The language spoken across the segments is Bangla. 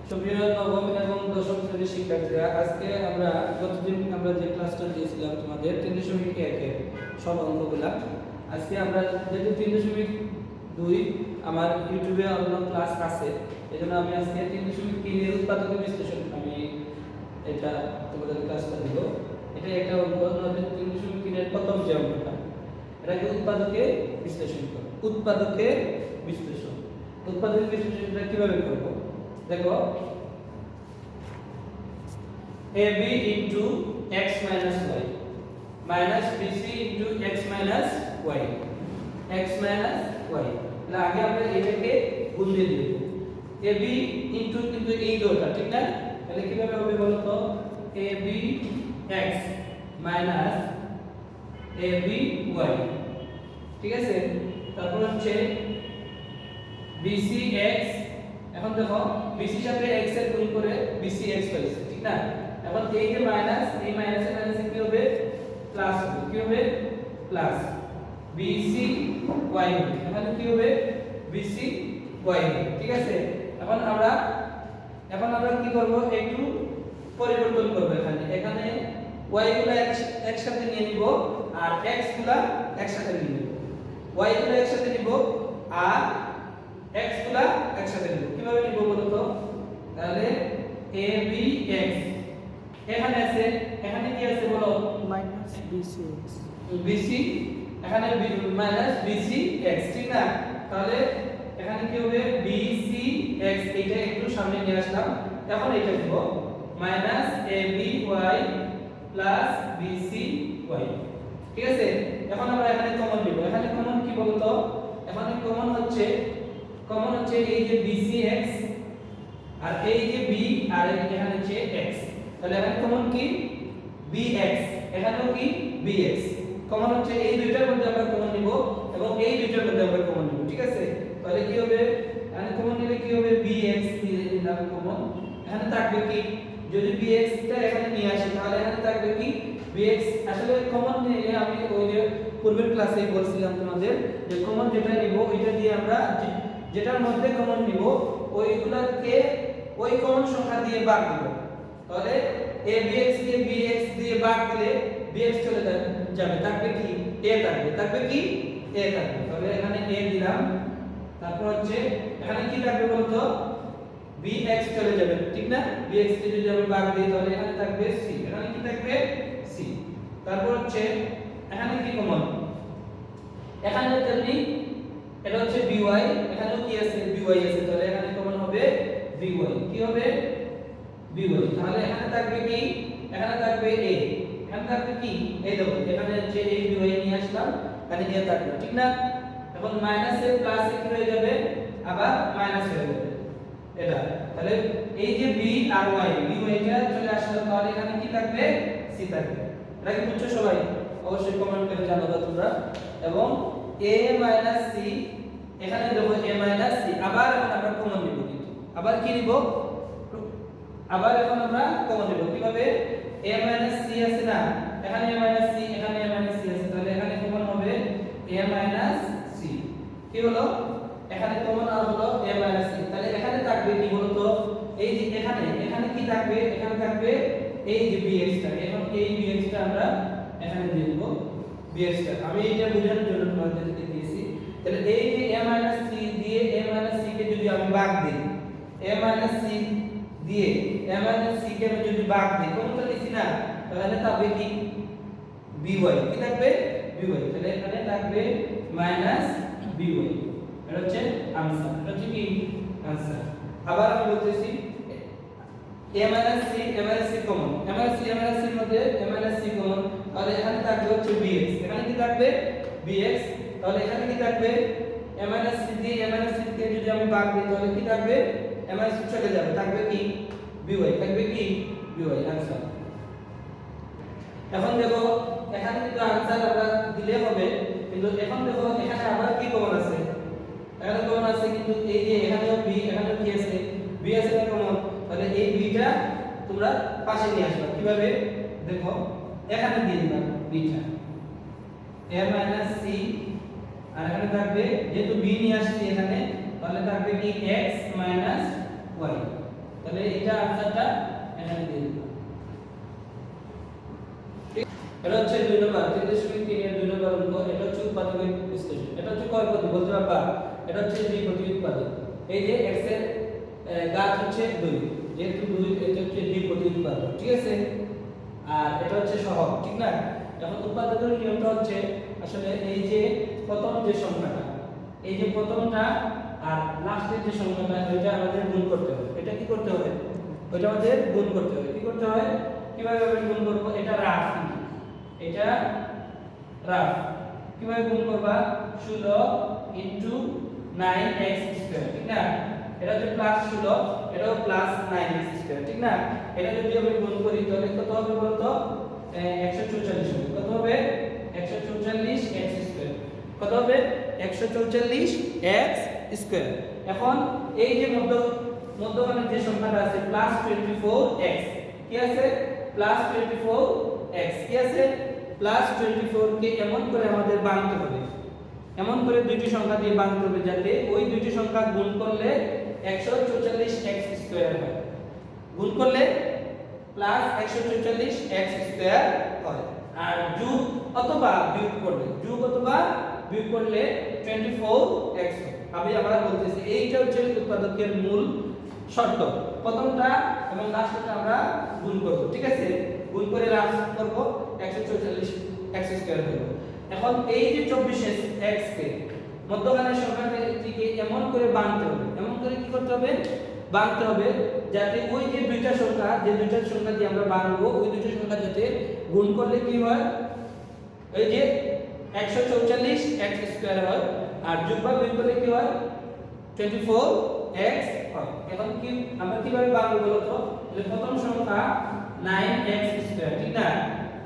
সুপ্রিয় নবম এবং দশম শ্রেণীর শিক্ষার্থীরা, আজকে আমরা গতদিন আমরা যে ক্লাসটা দিয়েছিলাম তোমাদের 3.1 সব অঙ্কগুলা, আজকে আমরা যেহেতু 3.2 আমার ইউটিউবে অন্য ক্লাস আছে, এজন্য আমি আজকে 3.3 এর উৎপাদকের বিশ্লেষণ আমি এটা তোমাদের ক্লাসটা দিব। এটা একটা অঙ্ক, 3.3 এর প্রথম যে অঙ্কটা, এটাকে উৎপাদকে বিশ্লেষণ করো। উৎপাদকে বিশ্লেষণ, উৎপাদকের বিশ্লেষণটা কিভাবে করব দেখো। AB into x minus y minus BC into x minus y x minus y, তাহলে আগে আমরা এটাকে গুণ দিয়ে দেব। AB into কিন্তু এই দুটো ঠিক না, তাহলে কিভাবে হবে বলো তো? AB x minus AB y, ঠিক আছে। তারপর হচ্ছে BC x, এখন দেখো BC এর সাথে x এর গুণ করে BC x পাইছে ঠিক না। এখন এই যে মাইনাস, এই মাইনাসে মাইনাসে কি হবে? প্লাস হবে। কি হবে? প্লাস BC y হবে। এখানে কি হবে? BC y হবে, ঠিক আছে। এখন আমরা কি করব? একটু পরিবর্তন করব। এখানে y গুলো একসাথে নিয়ে নিব আর x গুলো একসাথে নিয়ে নিব। y গুলো একসাথে নিব আর x গুলো একসাথে নিব। কিভাবে নিব বলো তো? তাহলে abx এখানে আছে, এখানে কি আছে বলো? মাইনাস BCX BC, এখানে মাইনাস BCx, ঠিক না। তাহলে এখানে কি হবে? BCx, এটা একটু সামনে নিয়ে আসলাম। এখন এটা দিব মাইনাস ABY প্লাস BCY, ঠিক আছে। এখন আমরা এখানে কমন নিব। এখানে কমন কি বলতো? এখানে কমন হচ্ছে এই যে BCx আর এই যে B আর এখানে হচ্ছে x, তাহলে এখানে কমন কি? bx, এখানেও কি? bx কমন হচ্ছে। এই দুইটার মধ্যে আমরা কমন নিব এবং এই দুইটার মধ্যে আমরা কমন নিব, ঠিক আছে। তাহলে কি হবে? এখানে কমন নিলে কি হবে? bx নিলাম কমন। এখানে থাকবে কি? যদি bx টা এখানে নিয়ে আসি তাহলে এখানে থাকবে কি? bx। আসলে কমন নিলে আমি ওই যে পূর্বের ক্লাসেই বলছিলাম তোমাদের যে কমন যেটা নিব ওইটা দিয়ে আমরা যেটার মধ্যে কমন নিব ওইগুলোকে ওই কমন সংখ্যা দিয়ে ভাগ দেব। তাহলে abx কে bx দিয়ে ভাগ দিলে bx চলে যাবে, থাকবে কি? a থাকবে কি? a থাকবে। তাহলে এখানে a দিলাম, তারপর হচ্ছে এখানে কি থাকবে বলতো? bx চলে যাবে, ঠিক না। bx কে যদি আমি ভাগ দিই তাহলে এখানে থাকবে c, এখানে কি থাকবে? c। তারপর হচ্ছে এখানে কি কমন? এখানে তেমনি এটা হচ্ছে by, এখানেও কি আছে? by আছে, তাহলে এখানে কমন হবে by। কি হবে? by। তাহলে এখানে থাকবে কি? এখানে থাকবে a, এখানে থাকবে কি? এই দেখো এখানে যে এই by নিয়ে আসলাম, এখানে a থাকবে, ঠিক না। এখন মাইনাস এ প্লাস এ কি হয়ে যাবে? আবার মাইনাস হয়ে যাবে এটা। তাহলে এই যে b আর y, by টা চলে আসলো, তাহলে এখানে কি থাকবে? c থাকবে। এটা কি বুঝছো সবাই? অবশ্যই কমেন্ট করে জানাবে তোমরা। এবং a c, এখানে দেবো a c, আবার এখন আমরা কমন নিব। কিন্তু আবার কি নিব? আবার এখন আমরা কমন নিব। কিভাবে? a c আছে না, এখানে a c, এখানে a c আছে, তাহলে এখানে কমন হবে a c। কি হলো? এখানে কমন আর হলো a c। তাহলে এখানে থাকবে কি বলতো? এই যে এখানে কি থাকবে? এখানে থাকবে এই যে bx টা। এখন এই bx টা আমরা এখানে দিয়ে দেব bx টা। আমি এটা বোঝানোর জন্য তোমাদেরকে দিয়েছি। তাহলে এই যে a c দিয়ে a c কে যদি আমি ভাগ দিই, a c দিয়ে a c কে আমি যদি ভাগ দিই, কোনটা দিছি না, তাহলে থাকবে কি? by। কি থাকবে? by। তাহলে এখানে থাকবে by। এটা হচ্ছে आंसर, এটা হচ্ছে কি? आंसर। আবার আমি বলতেছি a c কমন, c এর মধ্যে c কমন, তাহলে এখানে থাকবে হচ্ছে bx, এখানে কি থাকবে? bx। তাহলে এখানে কি থাকবে? c দিয়ে c কে যদি আমি ভাগ দিই তাহলে কি থাকবে? c চলে যাবে, থাকবে কি? by, থাকবে কি? by, answer. এখন দেখো এখানে কিন্তু आंसर আমরা দিলে হবে, কিন্তু এখন দেখো এখানে আবার কি কমন আছে? এখানে কমন আছে কিন্তু এই যে এখানেও b, এখানেও কি আছে? b আছে না কমন। তাহলে এই b টা তোমরা পাশে নিয়ে আসবে। কিভাবে? দেখো এখানে দিয়ে দিলাম b টা, a c, আর এখানে থাকবে যেহেতু b নিয়ে আসছি এখানে, তাহলে থাকবে কি? x y। তাহলে এইটা আনসারটা এখানে দিয়ে দিলাম। এটা হচ্ছে 2 নম্বর 3.3 এর 2 নম্বর অঙ্ক। এটা হচ্ছে উৎপাদকের বিশ্লেষণ। এটা হচ্ছে কয় পদ্ধতি বলতে পারবা? এটা হচ্ছে দ্বিপদী উৎপাদক। এই যে x এর ঘাত হচ্ছে 2, যেহেতু 2 এটা হচ্ছে দ্বিপদী উৎপাদক, ঠিক আছে? আর এটা হচ্ছে সহগ, ঠিক না? এখন উৎপাদকের নিয়মটা হচ্ছে আসলে এই যে প্রথম যে সংখ্যাটা, এই যে প্রথমটা আর লাস্টের যে সংখ্যাটা, ওইটা আমাদের গুণ করতে হবে। এটা কি করতে হবে? ওইটা আমাদের গুণ করতে হবে। কি করতে হবে? কিভাবে আমরা গুণ করব? এটা রাফ, এটা রাফ। কিভাবে গুণ করবা? 16 ইনটু 9x স্কয়ার, ঠিক না? এটা হচ্ছে প্লাস 16, এটাও প্লাস 9x স্কয়ার, ঠিক না? এটা যদি আমি গুণ করি তাহলে কত হবে বলতো? 144 হবে। কত হবে? 144x square. কত হবে? 144x square. এখন এই যে মধ্যখানে যে সংখ্যাটা আছে প্লাস 24x, কি আছে? প্লাস 24x, কি আছে? প্লাস 24 কে এমন করে আমাদের ভাঙতে হবে, এমন করে দুইটি সংখ্যা দিয়ে ভাঙতে হবে যাতে ওই দুইটি সংখ্যা গুণ করলে 144x স্কয়ার হয়। গুণ করলে প্লাস 144x স্কয়ার হয়। আর যোগ অথবা বিয়োগ করলে 24x হয়। আমরা বলতেছি এইটা হচ্ছে উৎপাদকের মূল শর্ত। প্রথমটা এবং লাস্টটা আমরা গুণ করব, ঠিক আছে? গুণ করে রাফ করব, 144x স্কয়ার হবে। এখন এই যে 24x কে মধ্যখানের সংখ্যাটিকে এমন করে ভাঙতে হবে, এমন করে কি করতে হবে? ভাঙতে হবে যাতে ওই যে দুইটা সংখ্যা দিয়ে আমরা ভাঙবো, ওই দুইটা সংখ্যা যাতে গুণ করলে কি হয়? এই যে 144x স্কয়ার হয়, আর যোগ বা বিয়োগ করলে কি হয়? 24x হয়। এখন কি আমরা কিভাবে ভাঙবো বলো তো? প্রথম সংখ্যা 9x স্কয়ার, ঠিক না?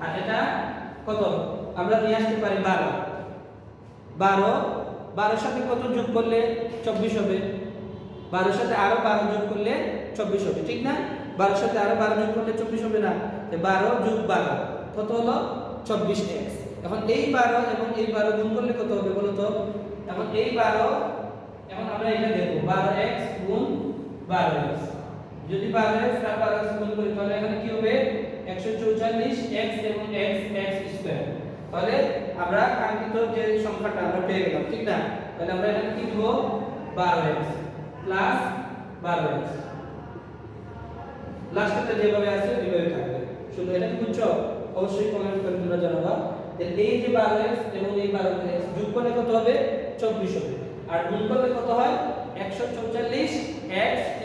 আর এটা কত? আমরা নিয়ে আসতে পারি 12 12 সাথে কত যোগ করলে 24 হবে? 12 সাথে আরো 12 যোগ করলে 24 হবে, ঠিক না? 12 সাথে আরো 12 যোগ করলে 24 হবে না? 12 যোগ 12 কত হলো? 24x। এখন এই 12 এবং এই 12 গুণ করলে কত হবে বলো তো? এখন এই 12, এখন আমরা এটা দেখব 12x গুণ 12x। যদি 12x আর 12x গুণ করি তাহলে এখানে কি হবে? 144x এবং x স্কয়ার। তাহলে আমরা কাঙ্ক্ষিত যে সংখ্যাটা আমরা পেয়ে গেলাম, ঠিক না? তাহলে আমরা এখানে কি দেব? 12x plus 12x। লাস্টে যেভাবে আছে ওইভাবে থাকবে। শুধু এটা কি বুঝছো? অবশ্যই কমেন্ট করে তোমরা জানাবা। এই যে 12x এবং এই 12x যোগ করলে কত হবে? 24 হবে। আর গুণ করলে কত হয়? 144x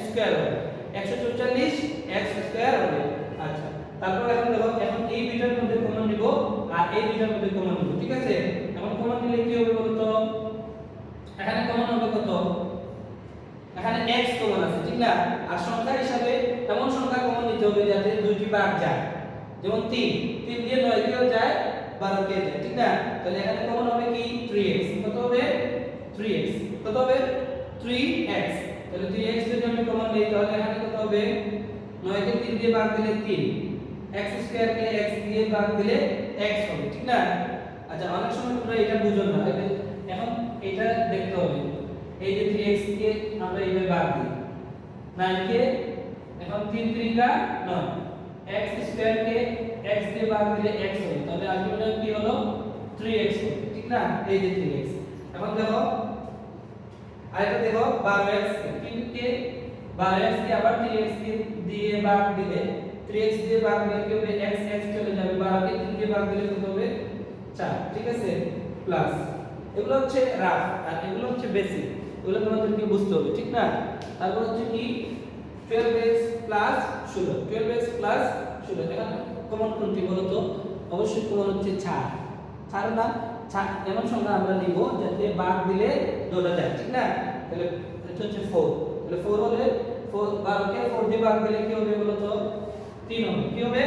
স্কয়ার হবে। 144x স্কয়ার হবে। আচ্ছা, তারপর এখন দেখো, এখন এই দুইটার মধ্যে কমন নিব আর এই দুইটার মধ্যে কমন নিব, ঠিক আছে? এখন কমন নিলে কি হবে বলো তো? এখানে কমন হবে কত? এখানে x কমন আছে, ঠিক না? আর সংখ্যা হিসাবে এমন সংখ্যা কমন নিতে হবে যাতে দুইটি ভাগ যায়। যেমন 3 দিয়ে 9 কেও যায়, 12 কে যায়, ঠিক না? তাহলে এখানে কমন হবে কি? 3x। কত হবে? 3x। কত হবে? 3x। তাহলে 3x যদি আমি কমন নিই তাহলে এখানে কত হবে? 9 কে 3 দিয়ে ভাগ দিলে 3, x স্কয়ার কে x দিয়ে ভাগ দিলে x হবে, ঠিক না? আচ্ছা, অনেক সময় তোমরা এটা বুঝো না, এখন এটা দেখতে হবে। এই যে 3x কে আমরা এইভাবে ভাগ দিই, 9 কে এখন 3 3 কা 9, x স্কয়ার কে x দিয়ে ভাগ দিলে x হবে, তাহলে আলটিমেটলি কি হলো? 3x হবে, ঠিক না? এই যে 3x। এখন দেখো আরেকটা দেখো 12x কে 12x কে আবার 3x কে দিয়ে ভাগ দিলে, 3x দিয়ে ভাগ দিলে কি হবে? x চলে যাবে, 12 কে 3 দিয়ে ভাগ দিলে কত হবে? 4, ঠিক আছে? প্লাস এগুলো হচ্ছে রাফ আর এগুলো হচ্ছে বেসিক, এগুলো তোমাদেরকে বুঝতে হবে, ঠিক না? তারপর হচ্ছে কি? 12x plus 16, 12x plus 16। এখানে কমন কোনটি বলো তো? অবশ্যই কমন হচ্ছে 4 না? এমন সংখ্যা আমরা নিব যাতে ভাগ দিলে দুটো যায়, ঠিক না? তাহলে এটা হচ্ছে 4। তাহলে 4 হলে 4 12 কে 4 দিয়ে ভাগ দিলে কি হবে বলো তো? 3 হবে। কি হবে?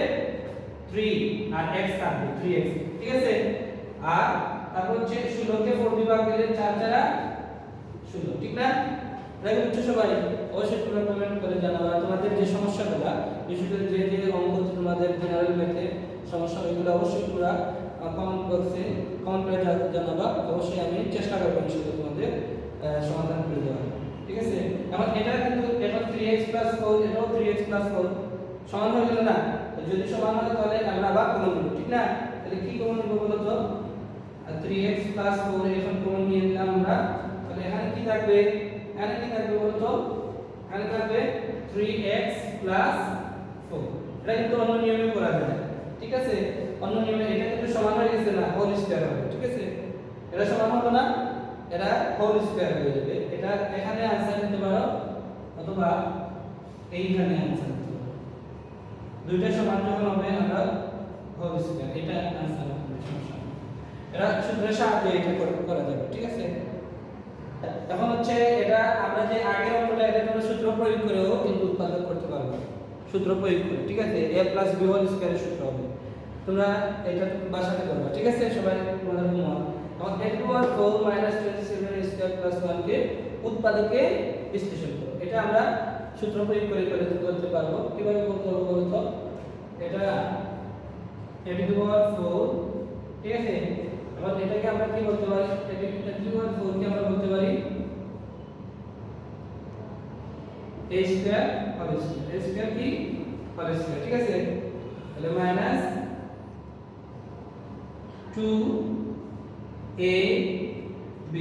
3 আর x থাকবে 3x, ঠিক আছে? আর তারপর হচ্ছে 16 কে 4 দিয়ে ভাগ দিলে 4 4 16, ঠিক না? দেখো বুঝছো সবাই? অবশ্যই তোমরা কমেন্ট করে জানাবা তোমাদের যে সমস্যাগুলো, বিশেষ করে যে অঙ্ক তোমাদের জেনারেল ম্যাথে সমস্যা, এগুলো অবশ্যই তোমরা কমেন্ট বক্সে কমেন্ট করে জানাবা। অবশ্যই আমি চেষ্টা করব তোমাদের সমাধান করে দেওয়ার, ঠিক আছে? এখন এটা কিন্তু এখন 3x 4 এটাও 3x 4 সমান হয়ে গেল না? যদি সমান হয় তাহলে আমরা আবার কমন নেব, ঠিক না? তাহলে কি কমন নেব বলো তো? 3x 4 এখন কমন নিয়ে নিলাম আমরা। তাহলে এখানে কি থাকবে? এখানে কি থাকবে বলো তো? এখানে থাকবে 3x 4। এটা কিন্তু অন্য নিয়মে করা যায়, ঠিক আছে? অন্য নিয়মে এটা কিন্তু সমান হয়ে গেছে না, হোল স্কয়ার হবে, ঠিক আছে? এটা সমান হলো না, এটা হোল স্কয়ার হয়ে যাবে। এটা এখানে आंसर নিতে পারো অথবা এইখানে आंसर নিতে পারো। দুইটা সমান যখন হবে আমরা হোল স্কয়ার, এটা आंसर হবে, সমস্যা নেই। এটা সূত্রের সাহায্যে এটা করা যাবে, ঠিক আছে? এখন হচ্ছে এটা আমরা যে আগের অঙ্কটা এটা আমরা সূত্র প্রয়োগ করেও কিন্তু উৎপাদক করতে পারবো, সূত্র প্রয়োগ করে, ঠিক আছে? a b হোল স্কয়ারের সূত্র হবে। তোমরা এটা বাসাতে করবে, ঠিক আছে? সবাই তোমাদের হোমওয়ার্ক। এখন a to power 4 27 square plus 1 কে উৎপাদকে বিশ্লেষণ করো। এটা আমরা সূত্র প্রয়োগ করে করতে পারবো। কিভাবে করতে হবে বলো তো? এটা a টু পাওয়ার 4, ঠিক আছে? এখন এটাকে আমরা কি বলতে পারি? a টু পাওয়ার 4 কে আমরা বলতে পারি a square whole square. a square কি হোল স্কয়ার, ঠিক আছে? তাহলে মাইনাস 2ab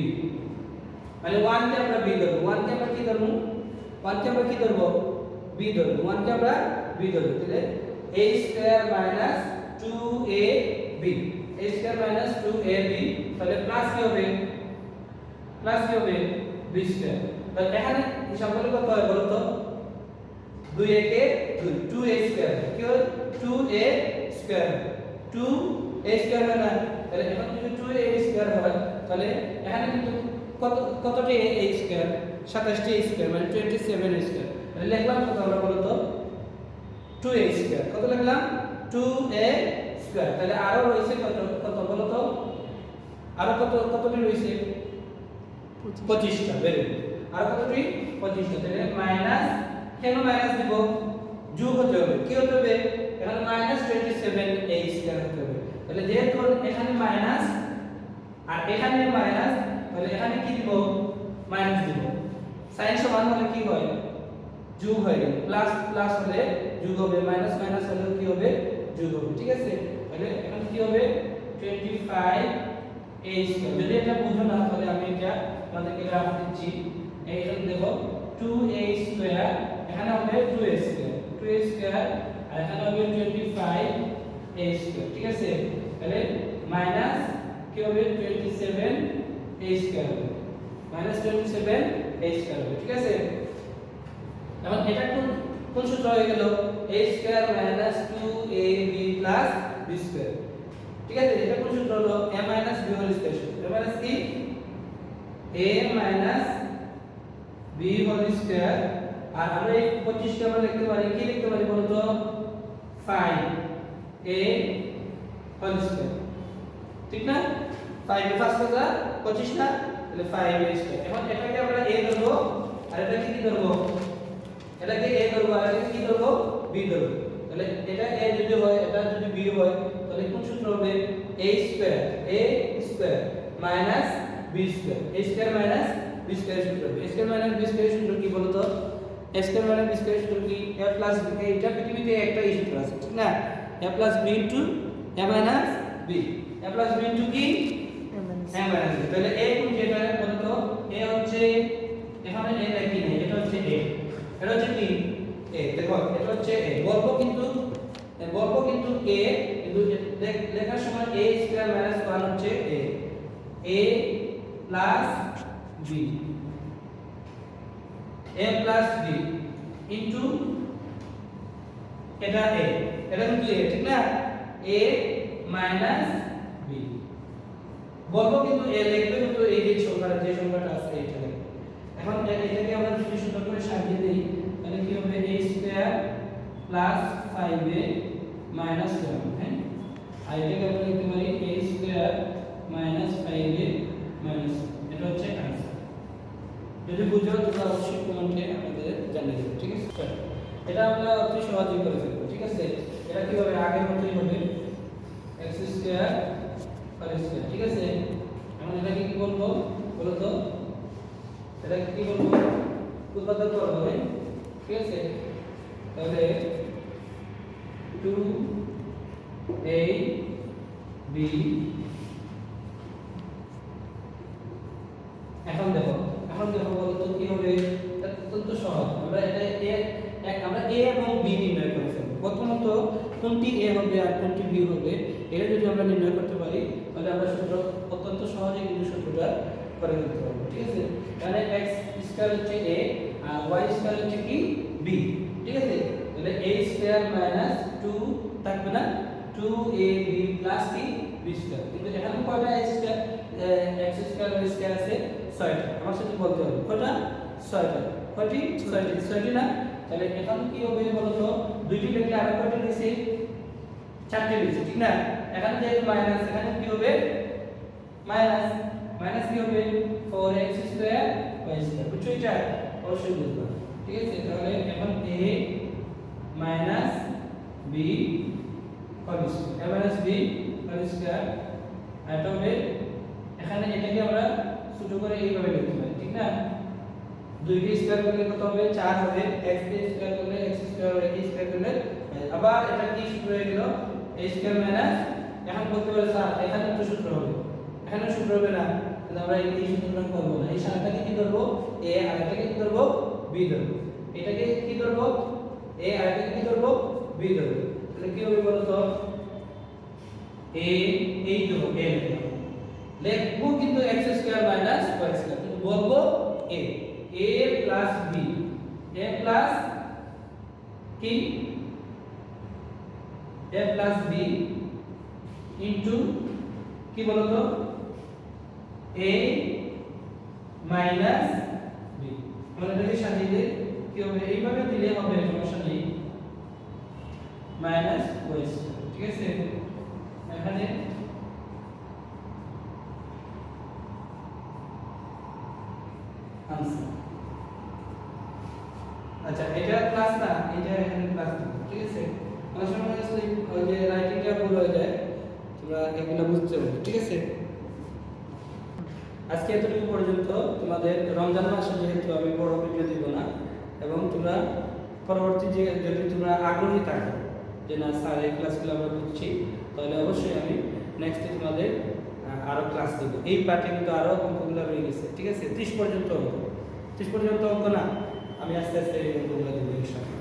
মানে 1 কে আমরা b ধরব। 1 কে আমরা কি ধরব? 1 কে আমরা কি ধরব? b ধরব। 1 কে আমরা b ধরব। তাহলে a square minus 2ab, a square minus 2ab, তাহলে প্লাস কি হবে? প্লাস কি হবে? b square. তাহলে এখানে হিসাব করলে কত হয় বলো তো? 2 a কে 2 2a স্কয়ার, কি হয়? 2a স্কয়ার, 2a স্কয়ার হয় না? তাহলে এখন যদি 2a স্কয়ার হয় তাহলে এখানে কিন্তু কতটি a স্কয়ার? 27টি a স্কয়ার মানে 27a স্কয়ার। তাহলে লিখলাম কত আমরা বলো তো? 2a square. কত লিখলাম? 2a square. তাহলে আরো রয়েছে কত বলো তো? আরো কতটি রয়েছে? 25টা। Very good. আর কতটি? 25টা। তাহলে মাইনাস, কেন মাইনাস দিব? যোগ হতে হবে। কি হতে হবে? এখানে মাইনাস 27a স্কয়ার হতে হবে। তাহলে যেহেতু এখানে মাইনাস আর এখানে মাইনাস, তাহলে এখানে কি দিব? মাইনাস দিব। সাইন সমান হলে কি হয়? যোগ হয়। প্লাস প্লাস হলে যোগ হবে, মাইনাস মাইনাস হলে কি হবে? যোগ হবে, ঠিক আছে? তাহলে এখন কি হবে? 25a square. যদি এটা বুঝো না তাহলে আমি এটা তোমাদেরকে গ্রাফ দিচ্ছি। এইখানে দেখো 2a স্কয়ার, এখানে হবে 2a স্কয়ার, 2a স্কয়ার, আর এখানে হবে 25a স্কয়ার, ঠিক আছে? তাহলে মাইনাস কি হবে? 27a স্কয়ার হবে, মাইনাস 27a স্কয়ার হবে, ঠিক আছে? এখন এটা কোন সূত্র হয়ে গেল? a square minus 2ab plus b square, ঠিক আছে? এটা কোন সূত্র হলো? a minus b whole square সূত্র। a মাইনাস কি? a minus b whole square. আর আমরা এই 25 কে আমরা লিখতে পারি, কি লিখতে পারি বলো তো? 5a হোল স্কয়ার, ঠিক না? 5 এর ফার্স্ট কথা 25 না, তাহলে 5a স্কয়ার। এখন এটাকে আমরা a ধরবো আর এটাকে কি ধরবো? এটাকে a ধরবো আর এটাকে কি ধরবো? b ধরবো। তাহলে এটা a যদি হয়, এটা যদি b হয়, তাহলে কোন সূত্র হবে? a square minus b square, a square minus b square সূত্র হবে। a square minus b square সূত্র কি বলো তো? a square minus b square সূত্র কি? a প্লাস b, এটা পৃথিবীতে একটাই সূত্র আছে, ঠিক না? a plus b into a minus b, a plus b into কি? a minus b। তাহলে a কোন যেটা বলো তো? a হচ্ছে, এখানে a দেখি না, এটা হচ্ছে a, এটা হচ্ছে কি? a। দেখো এটা হচ্ছে a। বলব কিন্তু a, কিন্তু লেখার সময় a স্কয়ার মাইনাস 1 হচ্ছে a plus b, a plus b into এটা a, এটা কিন্তু a, ঠিক না? a মাইনাস b বলবো কিন্তু a লিখবে কিন্তু এই যে সংখ্যাটা আছে এটা লিখবে। এখন এটাকে আমরা যদি সুন্দর করে সাজিয়ে দেই তাহলে কি হবে? a square plus 5a minus 7, হ্যাঁ? আর এটাকে আমরা লিখতে পারি a square minus 5a minus, এটা হচ্ছে आंसर। যদি বুঝো তাহলে অবশ্যই কমেন্টে আমাদের জানিয়ে দিও, ঠিক আছে? এটা আমরা অতি সহজেই করে ফেলবো, ঠিক আছে? এটা কি হবে? আগের মতই হবে x স্কয়ার আর স্কয়ার, ঠিক আছে? এখন এটাকে কি বলবো বলো তো? এটাকে কি বলবো? উৎপাদক করব হবে, ঠিক আছে? তাহলে 2ab, এখন দেখো বলতো কি হবে? এটা অত্যন্ত সহজ। আমরা এটা আমরা a এবং b নির্ণয় করে ফেলব। প্রথমত কোনটি a হবে আর কোনটি b হবে এটা যদি আমরা নির্ণয় করতে পারি তাহলে আমরা সূত্র অত্যন্ত সহজেই কিন্তু সূত্রটা করে ফেলতে পারবো, ঠিক আছে? তাহলে x স্কয়ার হচ্ছে a আর y স্কয়ার হচ্ছে কি b, ঠিক আছে? তাহলে a স্কয়ার মাইনাস 2 থাকবে না, 2ab প্লাস কি b স্কয়ার। কিন্তু এখানে কয়টা x square x square y square আছে? 6টা। আমার সাথে বলতে হবে কয়টা? 6টা। কয়টি? 6টি না? তাহলে এখন কি হবে বলতো? দুইটি লিখলে আর কয়টি রয়েছে? 4টি রয়েছে, ঠিক না? এখানে যেহেতু মাইনাস, এখানে কি হবে? মাইনাস কি হবে? 4x square y square. বুঝছো এটা? অবশ্যই বুঝবা, ঠিক আছে? তাহলে এখন a minus b whole square, a minus b whole square. এটা হবে, এখানে এটাকে আমরা ছোট করে এইভাবে লিখতে পারি, ঠিক না? 2টি স্কয়ার করলে কত হবে? 4 হবে। x কে স্কয়ার করলে x স্কয়ার আর a স্কয়ার করলে আবার এটা কি সূত্র হয়ে গেল? a স্কয়ার মাইনাস, এখন বলতে পারে স্যার এখানে তো সূত্র হবে, এখানে সূত্র হবে না, তাহলে আমরা এই সূত্রটা করব না। এই সারটাকে কি করব? a আর এটাকে কি করব? b ধরব। এটাকে কি করব? a আর এটাকে কি করব? b ধরব। তাহলে কি হবে বলো তো? a এই তো a লিখবো কিন্তু x square minus y square, কিন্তু বলবো a plus b, a plus কি a প্লাস b ইনটু কি বলতো? a minus b। মানে এটাকে সাজিয়ে দিলে কি হবে? এইভাবে দিলে হবে, সমস্যা নেই, মাইনাস y স্কয়ার, ঠিক আছে? এখানে আনসার। আচ্ছা, এটা প্লাস না, এটা এখানে প্লাস না, ঠিক আছে? অনেক সময় আসলে ওই যে রাইটিংটা ভুল হয়ে যায়, তোমরা এগুলো বুঝতে হবে, ঠিক আছে? আজকে এতটুকু পর্যন্ত। তোমাদের রমজান মাসে যেহেতু আমি বড় ভিডিও দিব না, এবং তোমরা পরবর্তী যে যদি তোমরা আগ্রহী থাকো যে না স্যার এই ক্লাসগুলো আমরা বুঝছি, তাহলে অবশ্যই আমি নেক্সটে তোমাদের আরো ক্লাস দেব। এই পার্টে কিন্তু আরো অঙ্কগুলো রয়ে গেছে, ঠিক আছে? 30 পর্যন্ত অঙ্ক, 30 পর্যন্ত অঙ্ক না, আমি আস্তে আস্তে এই অঙ্কগুলো দেবো ইনশাআল্লাহ।